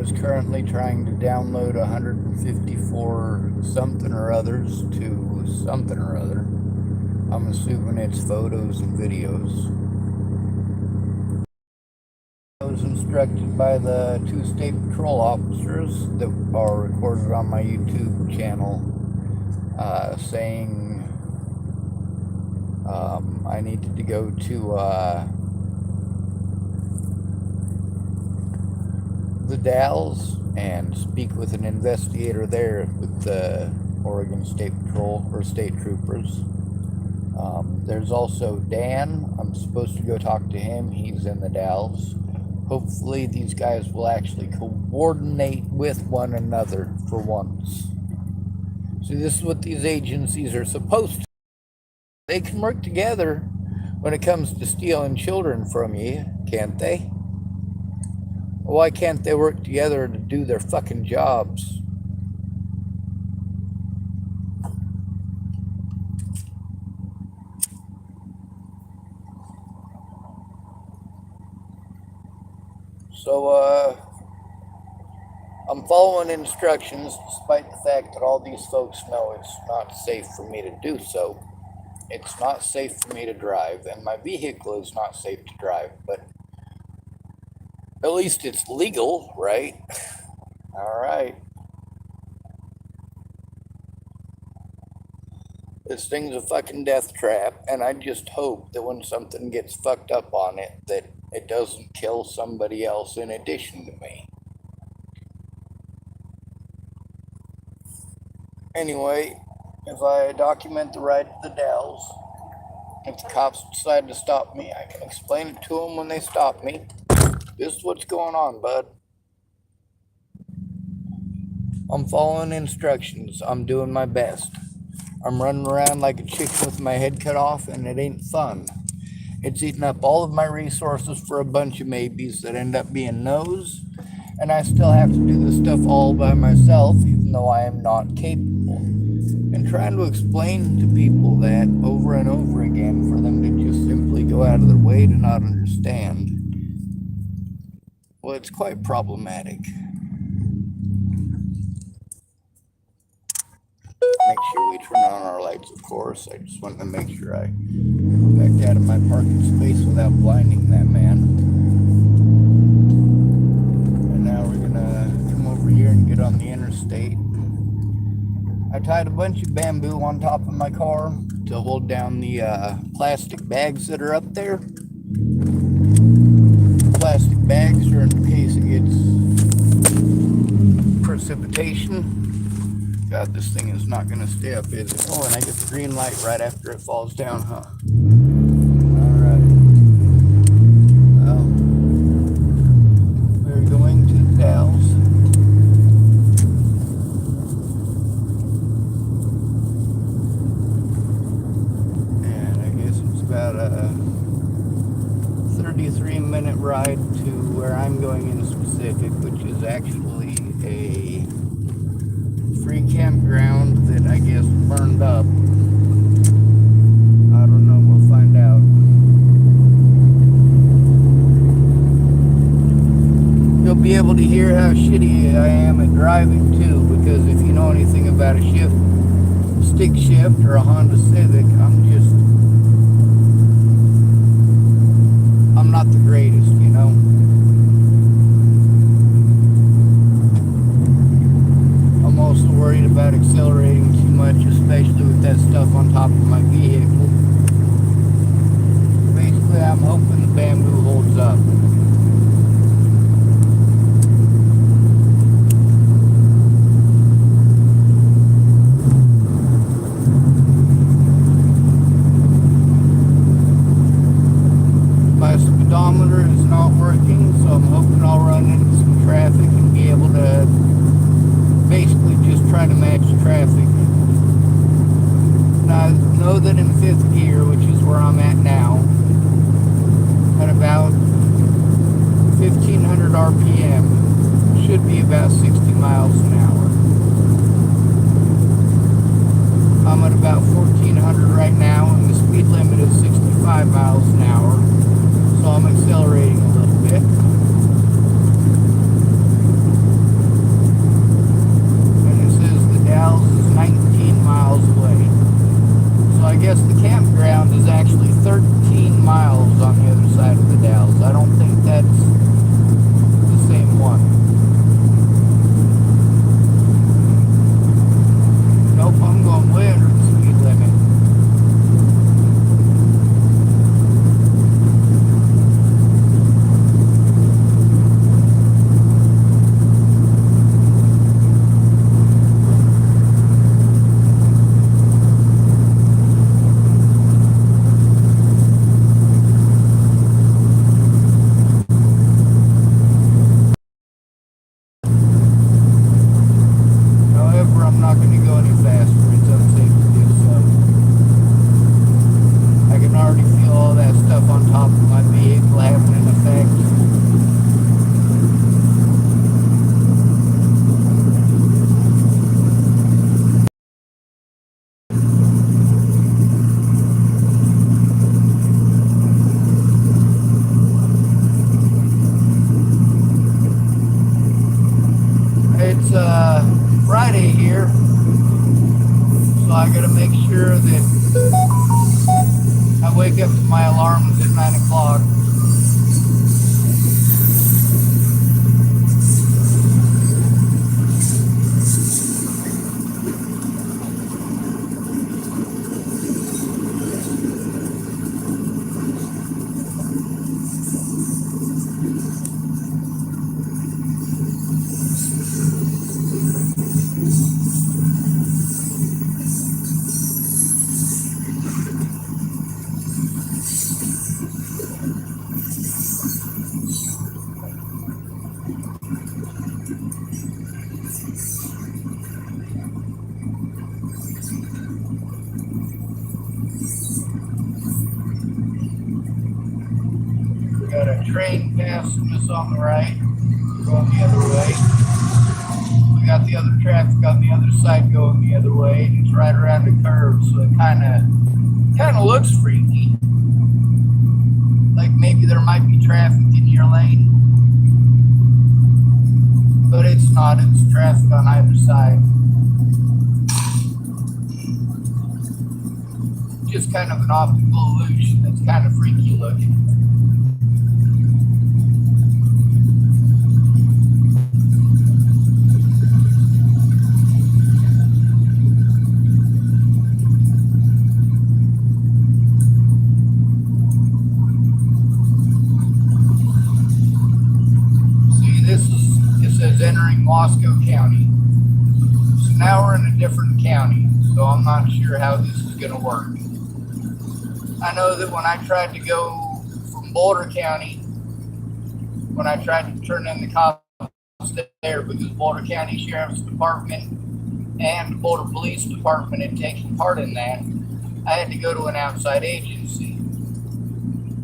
is currently trying to download 154 something or others to something or other. I'm assuming it's photos and videos. I was instructed by the 2 state patrol officers that are recorded on my YouTube channel, saying I needed to go to the Dalles and speak with an investigator there with the Oregon State Patrol or state troopers. There's also Dan. I'm supposed to go talk to him. He's in the Dalles. Hopefully these guys will actually coordinate with one another for once. See, this is what these agencies are supposed to do. They can work together when it comes to stealing children from you, can't they? Why can't they work together to do their fucking jobs? So, I'm following instructions despite the fact that all these folks know it's not safe for me to do so. It's not safe for me to drive, and my vehicle is not safe to drive, but at least it's legal, right? Alright. This thing's a fucking death trap, and I just hope that when something gets fucked up on it, that it doesn't kill somebody else in addition to me. Anyway, if I document the ride to the Dalles, if the cops decide to stop me, I can explain it to them when they stop me. This is what's going on, bud. I'm following instructions. I'm doing my best. I'm running around like a chicken with my head cut off, and it ain't fun. It's eating up all of my resources for a bunch of maybes that end up being no's, and I still have to do this stuff all by myself, even though I am not capable. And trying to explain to people that over and over again for them to just simply go out of their way to not understand, well, it's quite problematic. Make sure we turn on our lights, of course. I just wanted to make sure I backed out of my parking space without blinding that man. And now we're gonna come over here and get on the interstate. I tied a bunch of bamboo on top of my car to hold down the plastic bags that are up there. Plastic bags are in case it gets precipitation. God, this thing is not going to stay up, is it? Oh, and I get the green light right after it falls down, huh? Alright. Well, we're going to the Dalles. And I guess it's about a 33-minute ride to where I'm going in specific, which is actually a free campground that I guess burned up. I don't know, we'll find out. You'll be able to hear how shitty I am at driving too, because if you know anything about a stick shift or a Honda Civic, I'm not the greatest, you know. I'm also worried about accelerating too much, especially with that stuff on top of my vehicle. Basically, I'm hoping the bamboo holds up. My speedometer is not working, so I'm hoping I'll run into some traffic and be able to basically just try to match traffic. Now, I know that in 5th gear, which is where I'm at now, at about 1500 RPM, should be about 60 miles an hour. I'm at about 1400 right now, and the speed limit is 65 miles an hour, so I'm accelerating a little bit. it's Friday here, so I gotta make sure that I wake up to my alarms at 9 o'clock. We got a train passing us on the right, going the other way. We got the other traffic on the other side going the other way, and it's right around the curve, so it kind of looks freaky. Like maybe there might be traffic in your lane, but it's not. It's traffic on either side. Just kind of an optical illusion that's kind of freaky looking. It says entering Moscow County. So now we're in a different county, so I'm not sure how this is going to work. I know that when I tried to go from Boulder County, when I tried to turn in the cops there, because Boulder County Sheriff's Department and Boulder Police Department had taken part in that, I had to go to an outside agency.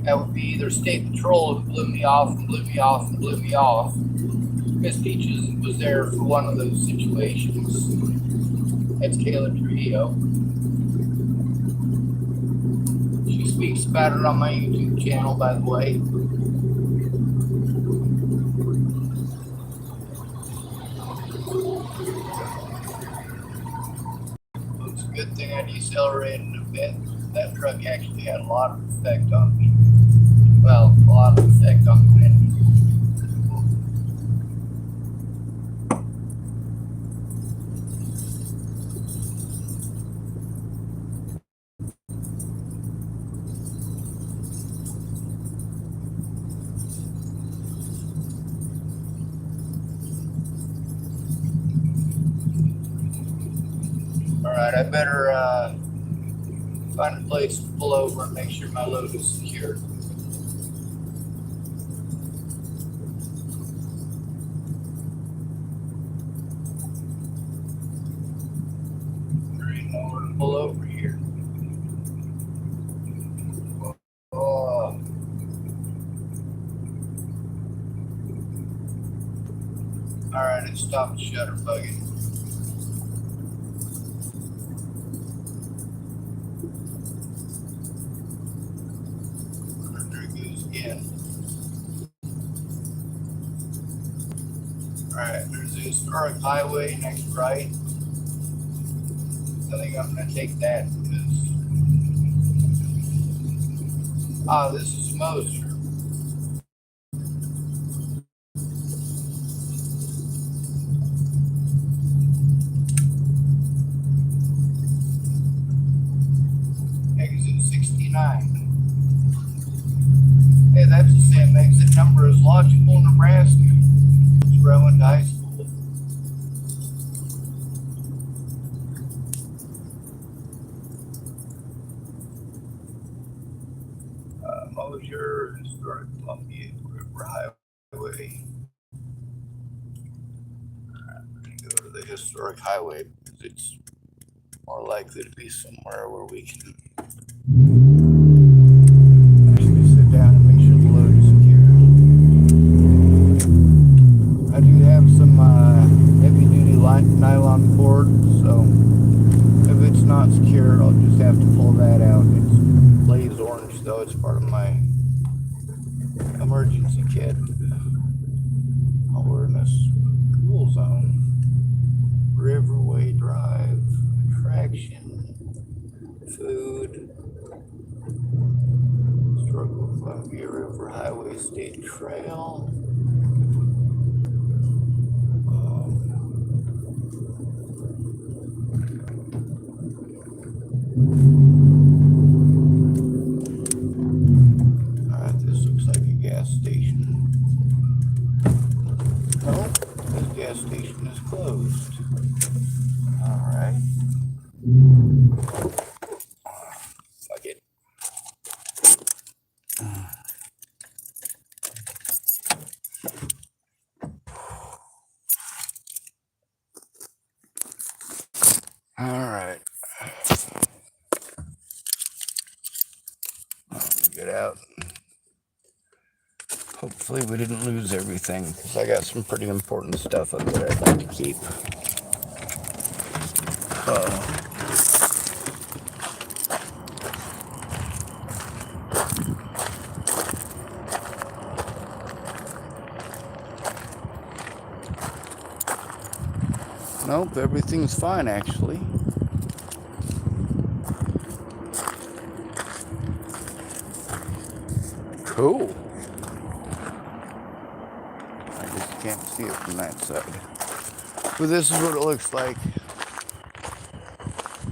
That would be either State Patrol who blew me off and blew me off and blew me off. Miss Peaches was there for one of those situations. That's Kayla Trujillo. She speaks about it on my YouTube channel, by the way. It's a good thing I decelerated a bit. That truck actually had a lot of effect on me. Well, a lot of effect on the wind. Alright, I better find a place to pull over and make sure my load is secure. There ain't nowhere to pull over here. Oh. Alright, it stopped shutterbugging. Alright, there's a historic highway next right. I think I'm going to take that because... this is Moser. Exit 69. Hey, that's the same exit number as Lodgepole, Nebraska. It's where I went to high school. Mosier, Historic Columbia River Highway. Alright, we're going to go to the historic highway because it's more likely to be somewhere where we can actually sit down and make sure the load is secure. I do have some heavy duty nylon cord, so if it's not secure, I'll just have to pull that out. It's blaze orange, though. It's part of my emergency kit. Oh, we're in this cool zone. station. Food. Struggle Columbia River Highway State Trail. Alright, this looks like a gas station. Nope, this gas station is closed. Alright. Fuck it. Alright. Get out. Hopefully we didn't lose everything, because I got some pretty important stuff up there I'd like to keep. Nope, everything's fine actually. Cool. I just can't see it from that side. But this is what it looks like.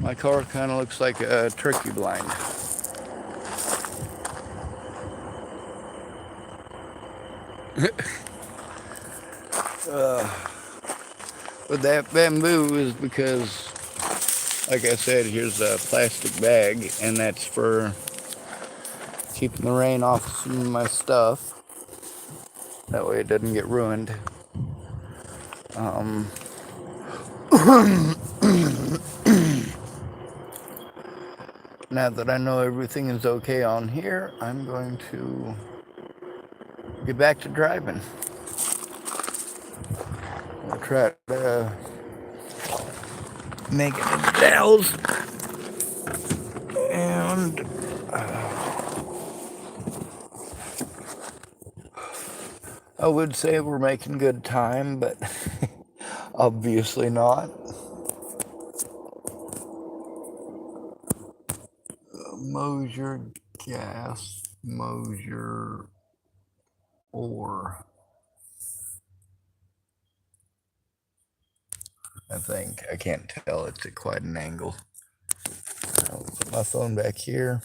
My car kind of looks like a turkey blind. But that bamboo is because, like I said, here's a plastic bag, and that's for keeping the rain off some of my stuff. That way it doesn't get ruined. Now that I know everything is okay on here, I'm going to get back to driving. I'll try to make it to Dalles. And I would say we're making good time, but obviously not. Mosier gas, Mosier ore. I think. I can't tell. It's at quite an angle. I'll put my phone back here.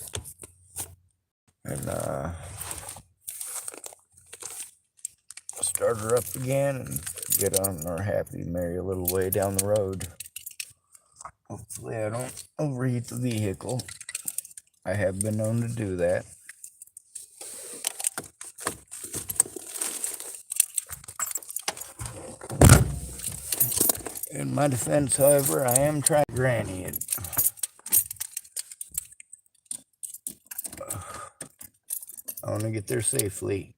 And start her up again and get on our happy, merry little way down the road. Hopefully I don't overheat the vehicle. I have been known to do that. In my defense, however, I am trying to granny it. I want to get there safely.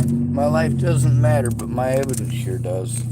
My life doesn't matter, but my evidence sure does.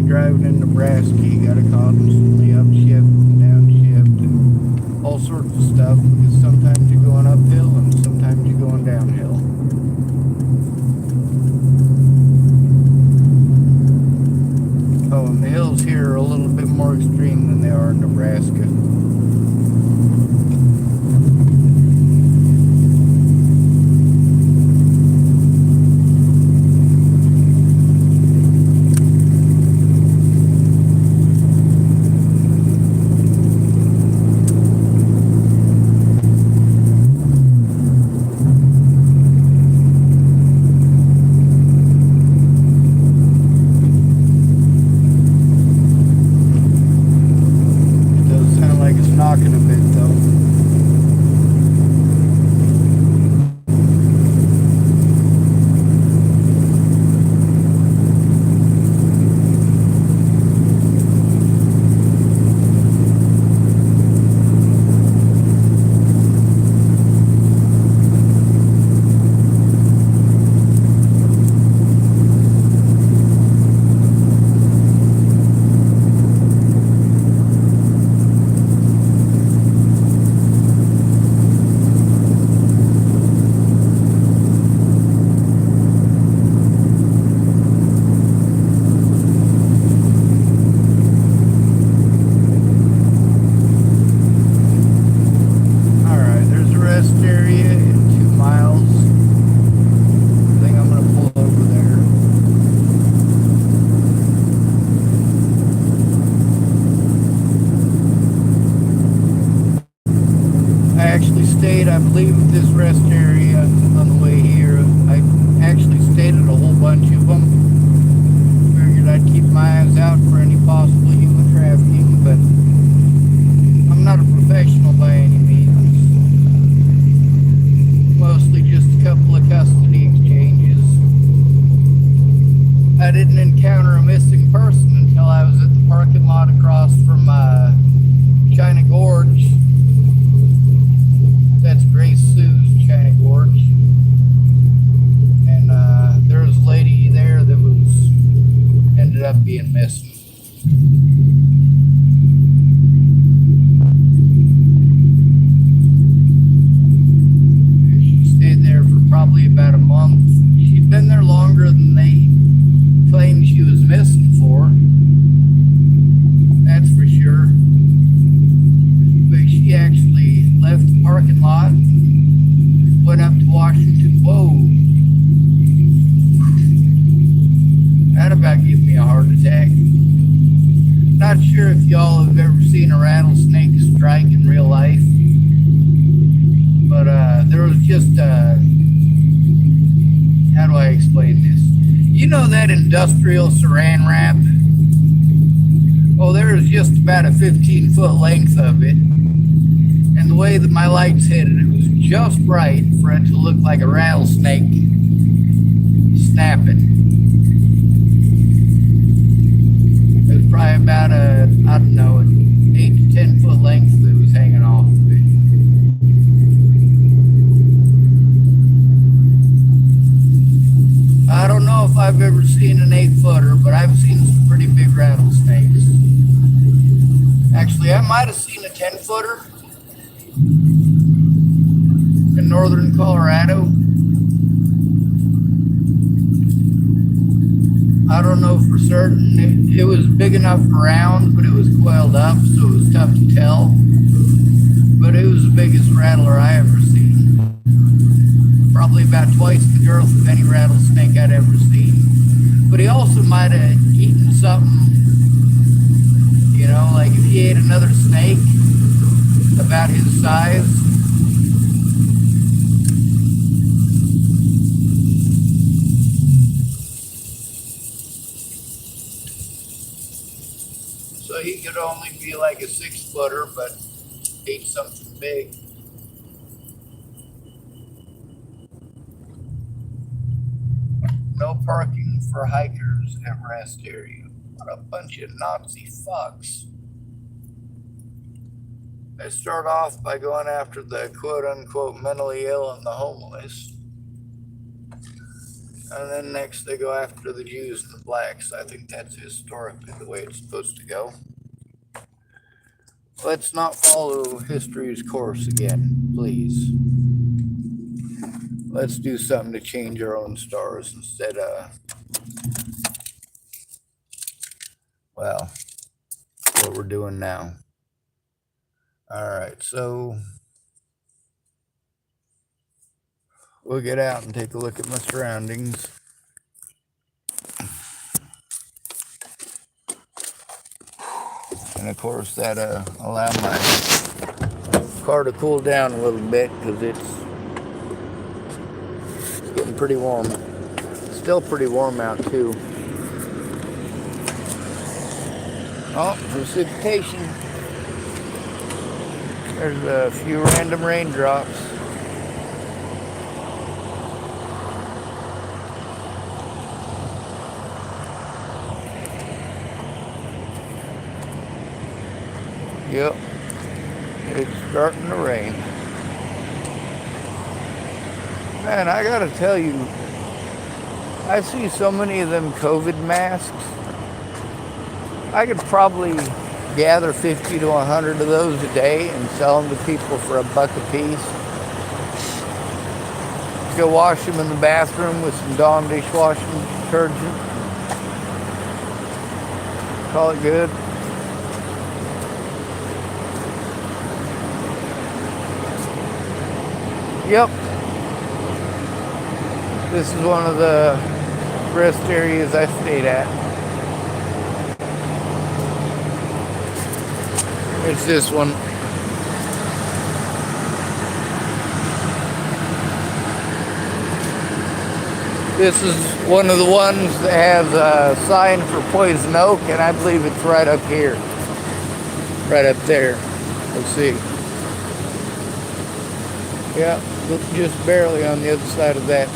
Driving in Nebraska, you gotta constantly upshift and downshift and all sorts of stuff, because sometimes you're going uphill and sometimes you're going downhill. Oh, and the hills here are a little bit more extreme than they are in Nebraska. a missing person until I was at the parking lot across from China Gorge. That's Grace Sue's China Gorge. And there was a lady there that ended up being missing. She stayed there for probably about a month. She'd been there longer than they claimed she was missing for. That's for sure. But she actually left the parking lot, went up to Washington. Whoa. That about gave me a heart attack. Not sure if y'all have ever seen a rattlesnake strike in real life. But there was just, how do I explain this? You know that industrial saran wrap? Well, there was just about a 15-foot length of it. And the way that my lights hit it, it was just right for it to look like a rattlesnake snapping. It was probably about I don't know, an 8 to 10 foot length that was hanging off of it. I don't know if I've ever seen an 8-footer, but I've seen some pretty big rattlesnakes. Actually, I might have seen a 10-footer in northern Colorado. I don't know for certain. It was big enough around, but it was coiled up, so it was tough to tell. But it was the biggest rattler I ever seen. Probably about twice the girth of any rattlesnake I'd ever seen. But he also might have eaten something, you know, like if he ate another snake about his size. So he could only be like a 6-footer, but ate something big. No parking for hikers at rest area. What a bunch of Nazi fucks. They start off by going after the quote-unquote mentally ill and the homeless. And then next they go after the Jews and the blacks. I think that's historically the way it's supposed to go. Let's not follow history's course again, please. Let's do something to change our own stars instead of, well, what we're doing now. All right, so we'll get out and take a look at my surroundings. And of course that allow my car to cool down a little bit because it's getting pretty warm. Still pretty warm out too. Oh, precipitation. There's a few random raindrops. Yep, it's starting to rain. Man, I gotta tell you, I see so many of them COVID masks. I could probably gather 50 to 100 of those a day and sell them to people for $1 a piece. Go wash them in the bathroom with some Dawn dishwashing detergent. Call it good. Yep. This is one of the rest areas I stayed at. It's this one. This is one of the ones that has a sign for poison oak, and I believe it's right up here. Right up there. Let's see. Yeah, just barely on the other side of that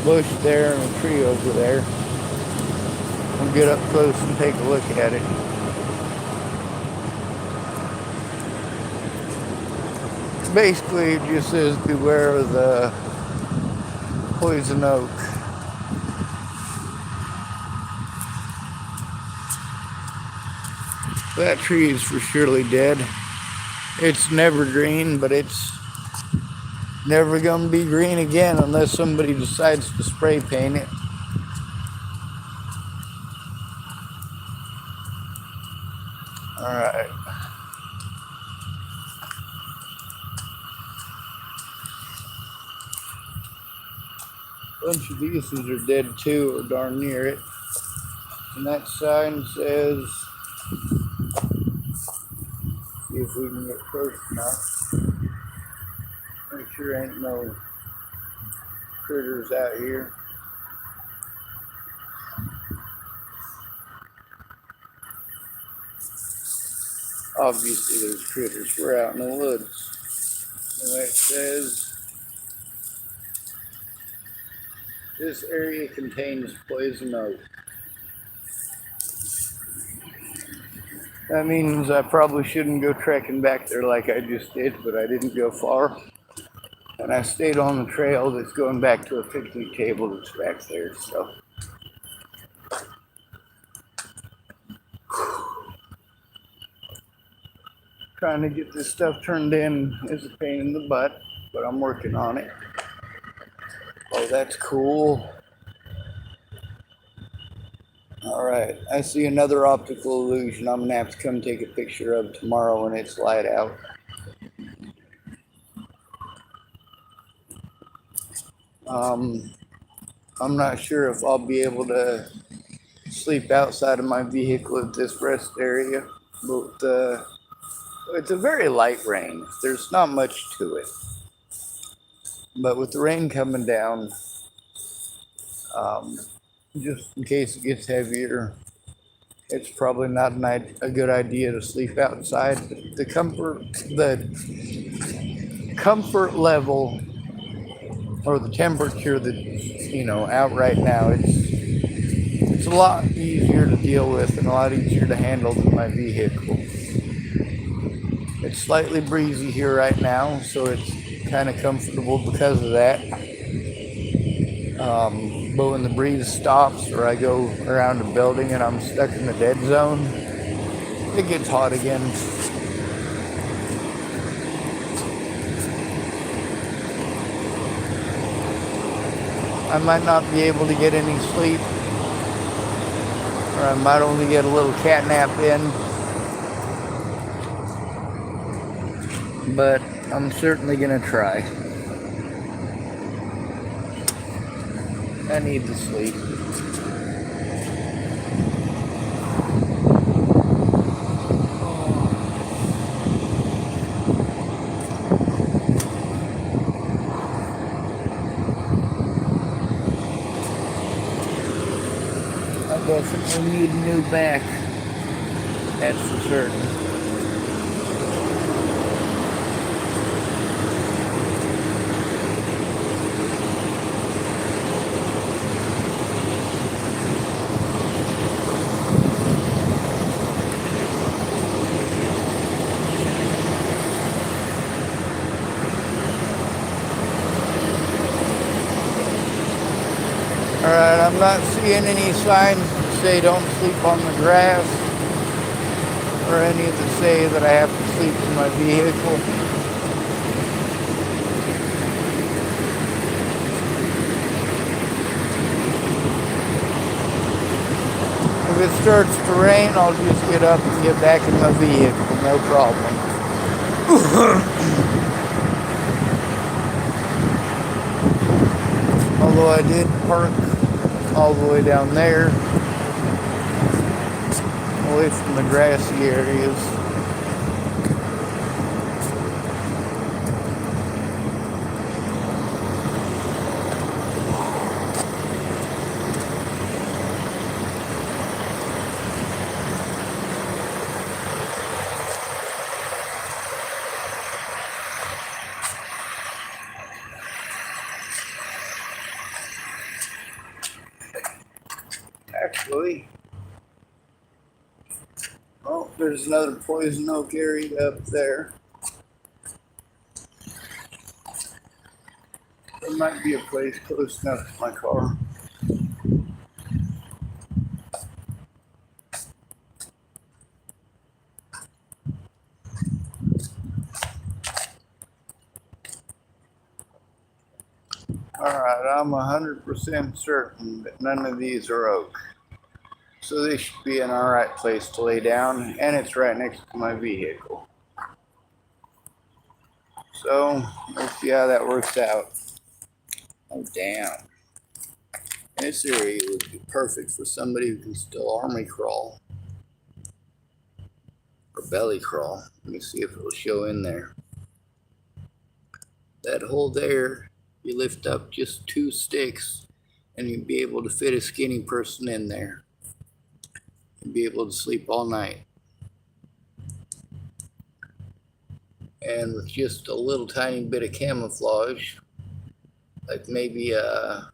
bush there and a tree over there. We'll get up close and take a look at it. Basically, it just says beware of the poison oak. That tree is for surely dead. It's never green, but it's never gonna be green again unless somebody decides to spray paint it. Alright. A bunch of these are dead too, or darn near it. And that sign says, see if we can get close enough. Make sure ain't no critters out here. Obviously there's critters, we're out in the woods. And it says, this area contains poison oak. That means I probably shouldn't go trekking back there like I just did, but I didn't go far. And I stayed on the trail that's going back to a picnic table that's back there, so. Trying to get this stuff turned in is a pain in the butt, but I'm working on it. Oh, that's cool. Alright, I see another optical illusion I'm gonna have to come take a picture of tomorrow when it's light out. I'm not sure if I'll be able to sleep outside of my vehicle at this rest area, but it's a very light rain. There's not much to it. But with the rain coming down, just in case it gets heavier, it's probably not a good idea to sleep outside. The comfort level, or the temperature that out right now, it's a lot easier to deal with and a lot easier to handle than my vehicle. It's slightly breezy here right now, so it's kind of comfortable because of that. But when the breeze stops or I go around a building and I'm stuck in the dead zone, it gets hot again. I might not be able to get any sleep, or I might only get a little cat nap in, but I'm certainly gonna try. I need to sleep. I definitely need a new back. That's for certain. Alright, I'm not seeing any signs that say don't sleep on the grass, or any that say that I have to sleep in my vehicle. If it starts to rain, I'll just get up and get back in my vehicle, no problem. Although I did park all the way down there, away from the grassy areas. Actually, There's another poison oak area up there. There might be a place close enough to my car. Alright, I'm 100% certain that none of these are oak. So this should be an alright place to lay down, and it's right next to my vehicle. So, let's see how that works out. Oh, damn. This area would be perfect for somebody who can still army crawl. Or belly crawl. Let me see if it'll show in there. That hole there, you lift up just 2 sticks, and you'd be able to fit a skinny person in there. You'd be able to sleep all night. And with just a little tiny bit of camouflage, like maybe a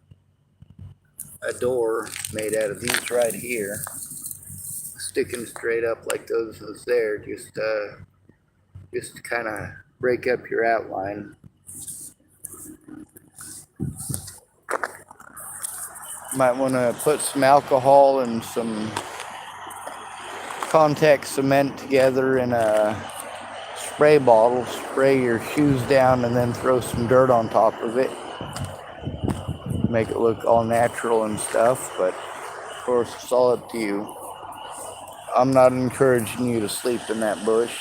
door made out of these right here, sticking straight up like those ones there, just to kind of break up your outline. Might want to put some alcohol and some contact cement together in a spray bottle, spray your shoes down, and then throw some dirt on top of it. Make it look all natural and stuff, but of course it's all up to you. I'm not encouraging you to sleep in that bush.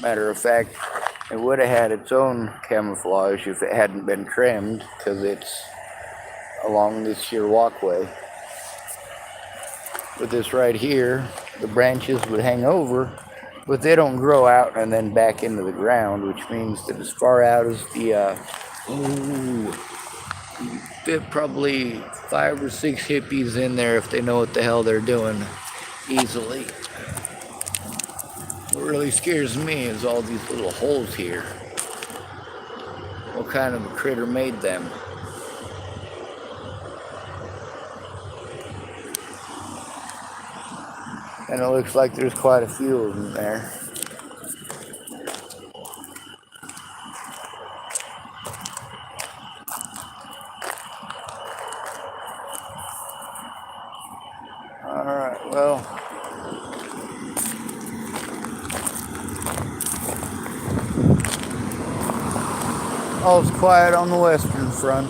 Matter of fact, it would have had its own camouflage if it hadn't been trimmed, because it's along this sheer walkway. With this right here, the branches would hang over, but they don't grow out and then back into the ground, which means that as far out as the fit probably 5 or 6 hippies in there if they know what the hell they're doing easily. What really scares me is all these little holes here. What kind of a critter made them? And it looks like there's quite a few of them there. Alright, well, all's quiet on the western front.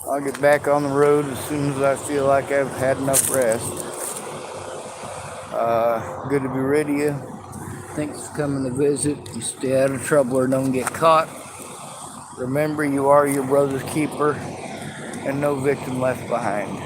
I'll get back on the road as soon as I feel like I've had enough rest. Good to be rid of you. Thanks for coming to visit. You stay out of trouble or don't get caught. Remember, you are your brother's keeper, and no victim left behind.